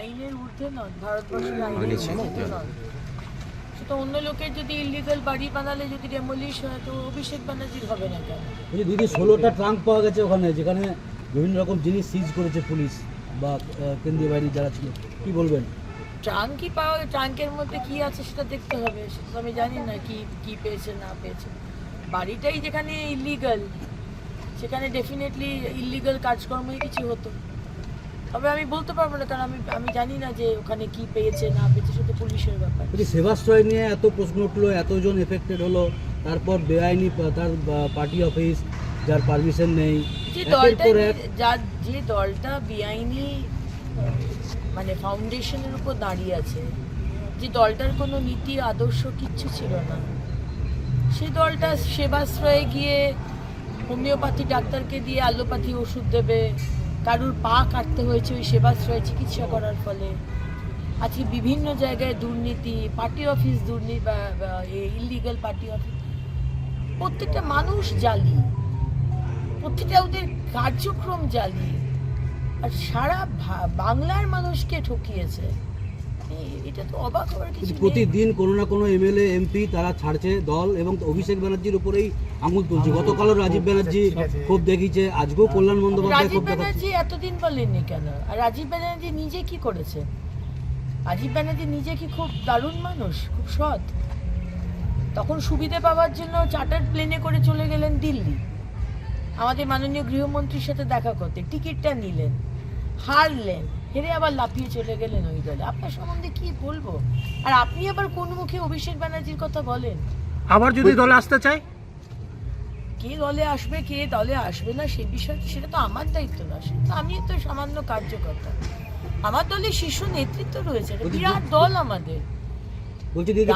আইনের ঊর্ধ্বে নন, ভারতবর্ষের আইনের ঊর্ধ্বে নন। সেটা অন্য লোকের যদি ইলিগাল বাড়ি বানালে যদি ডেমোলিশ হয় তো অভিষেক ব্যানার্জির হবে না কেন? দিদি 16টা ট্রাঙ্ক পাওয়া গেছে ওখানে, যেখানে বিভিন্ন রকম জিনিস সিজ করেছে পুলিশ বা কেন্দ্রীয় বাহিনী যারা ছিল, কি বলবেন? ট্রাঙ্কই পাওয়া, ট্রাঙ্কের মধ্যে কি আছে সেটা দেখতে হবে, সেটা তো আমি জানি না কি পেয়েছে না পেয়েছে। বাড়িটাই যেখানে ইলিগাল সেখানে ডেফিনেটলি ইলিগাল কাজকর্মই কিছু হতো। তবে আমি বলতে পারবো না, কারণ আমি জানি না যে ওখানে কি পেয়েছে না পেয়েছে, সেটা পুলিশের ব্যাপার। সেবাশ্রয় নিয়ে এত প্রশ্ন উঠলো, এতজন এফেক্টেড হলো, তারপর বেআইনি তার পার্টি অফিস যার পারমিশন নেই, যে দলটা বেআইনি মানে ফাউন্ডেশনের উপর দাঁড়িয়ে আছে, যে দলটার কোনো নীতি আদর্শ কিচ্ছু ছিল না, সেই দলটা সেবাশ্রয়ে গিয়ে হোমিওপ্যাথি ডাক্তারকে দিয়ে অ্যালোপ্যাথি ওষুধ দেবে, কারুর পা কাটতে হয়েছে ওই সেবাশ্রয়ে চিকিৎসা করার ফলে। আজকে বিভিন্ন জায়গায় দুর্নীতি, পার্টি অফিস দুর্নীতি বা ইলিগাল পার্টি অফিস, প্রত্যেকটা মানুষ জালি, প্রত্যেকটা ওদের কার্যক্রম জালি, আর সারা বাংলার মানুষকে ঠকিয়েছে। এটা তো অবাক হওয়ার কিছু নেই। প্রতিদিন কোনো না কোনো এমএলএ এমপি তারা ছাড়ছে দল, এবং অভিষেক ব্যানার্জির উপরেই আঙুল তুলছে। গতকালও রাজীব ব্যানার্জি খুব দেখিয়েছে, আজকেও কল্যাণ বন্দ্যোপাধ্যায় রাজীব ব্যানার্জি এতদিন বলেননি কেন? আর রাজীব ব্যানার্জি নিজে কি করেছে? রাজীব ব্যানার্জি নিজে কি খুব দারুণ মানুষ, খুব সৎ? তখন সুবিধা পাওয়ার জন্য চার্টার প্লেনে করে চলে গেলেন দিল্লি, আমাদের মাননীয় গৃহমন্ত্রীর সাথে দেখা করতে, টিকিটটা নিলেন, হারলেন, হেরে আবার লাফিয়ে চলে গেলেন ওই দলে। আপনার সম্বন্ধে কি বলবো? আর আপনি আবার কোন মুখে অভিষেক ব্যানার্জির কথা বলেন? আবার যদি দলে আসতে চাই, কে দলে আসবে কে দলে আসবে না সে বিষয় সেটা তো আমার দায়িত্ব না, সেটা আমি তো সামান্য কার্যকর্তা। আমার দলের শীর্ষ নেতৃত্ব রয়েছে, বিরাট দল আমাদের।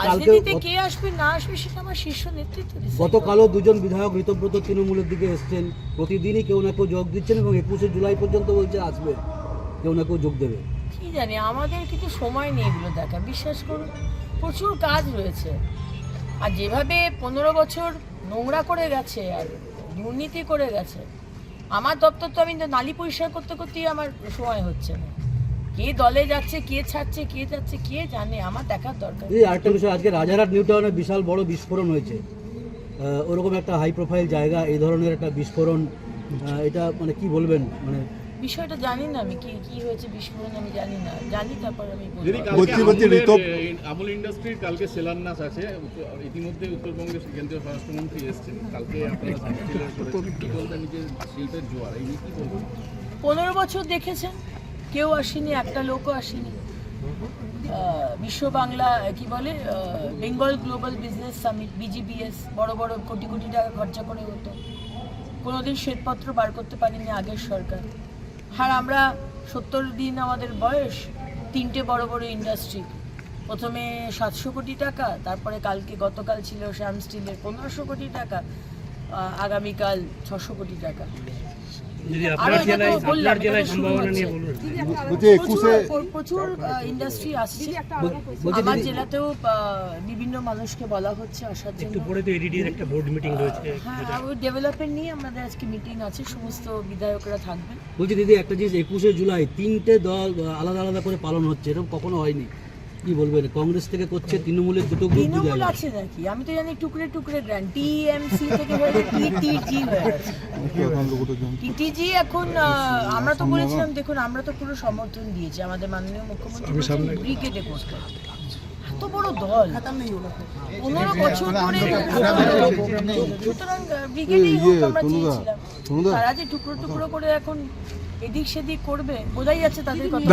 রাজনীতিতে কে আসবে না আসবে সেটা আমার শীর্ষ নেতৃত্ব। গতকালও দুজন বিধায়ক ঋতব্রত তৃণমূলের দিকে এসছেন, প্রতিদিনই কেউ না কেউ যোগ দিচ্ছেন, এবং 21শে জুলাই পর্যন্ত বলছে আসবে, কেউ না কেউ যোগ দেবে। কি জানি, আমাদের কিন্তু সময় নেই এগুলো দেখা, বিশ্বাস করুন, প্রচুর কাজ রয়েছে। আর যেভাবে 15 বছর নোংরা করে গেছে আর দুর্নীতি করে গেছে, আমার দপ্তর তো আমি নালি পরিষ্কার করতে করতেই আমার সময় হচ্ছে না। কে দলে যাচ্ছে, কে ছাড়ছে, কে যাচ্ছে, কে জানে, আমার দেখার দরকার। আরেকটা বিষয়, আজকে রাজারহাট নিউ টাউনে বিশাল বড় বিস্ফোরণ হয়েছে, ওরকম একটা হাই প্রোফাইল জায়গা, এই ধরনের একটা বিস্ফোরণ, এটা মানে কি বলবেন? মানে বিষয়টা জানি না আমি, কি হয়েছে বিস্ফোরণ আমি জানি না, জানি তারপর আমি আমুল ইন্ডাস্ট্রির কালকে শিলান্যাস আছে, ইতিমধ্যে উত্তরবঙ্গের কেন্দ্রীয় স্বরাষ্ট্রমন্ত্রী এসেছেন, কালকে আপনারা শিল্পের জোয়ার, এই নিয়ে কি বলবেন? 15 বছর দেখেছেন, কেউ আসেনি, একটা লোকও আসেনি। বিশ্ব বাংলা কি বলে, Bengal global business summit, BGBS, বড় বড় কোটি কোটি টাকা খরচা করে হতো, কোনোদিন শ্বেতপত্র বার করতে পারেনি আগের সরকার। আর আমরা 70 দিন আমাদের বয়স, 3টে বড় বড় ইন্ডাস্ট্রি, প্রথমে 700 কোটি টাকা, তারপরে গতকাল ছিল শ্যাম স্টিলের 1500 কোটি টাকা, আগামীকাল 600 কোটি টাকা। প্রচুর ইন্ডাস্ট্রি আসছে, আমার জেলাতেও বিভিন্ন মানুষকে বলা হচ্ছে আসার জন্য। হ্যাঁ, ওই ডেভেলপমেন্ট নিয়ে আমাদের আজকে মিটিং আছে, সমস্ত বিধায়করা থাকবেন। বলছি দিদি, একটা জিনিস, 21শে জুলাই 3টে দল আলাদা আলাদা করে পালন হচ্ছে, এরকম কখনো হয়নি, কি বলবেন? কংগ্রেস থেকে করছে, তৃণমূলের দুটো গ্রুপ তৃণমূল আছে নাকি? আমি তো জানি টুকরে টুকরে গ্র্যান্ড TMC থেকে হয়ে TTG হয়ে গেছে। TTG এখন আমরা তো বলেছিলাম, দেখুন আমরা তো পুরো সমর্থন দিয়েছি, আমাদের মাননীয় মুখ্যমন্ত্রী ব্রিগেডে করতে। এত বড় দল 15 বছর ধরে, সুতরাং ব্রিগেডেই হোক আমরা চেয়েছিলাম। তারা যে টুকরো টুকরো করে এখন এদিক সেদিক করবে, বোঝাই যাচ্ছে তাদের কথা।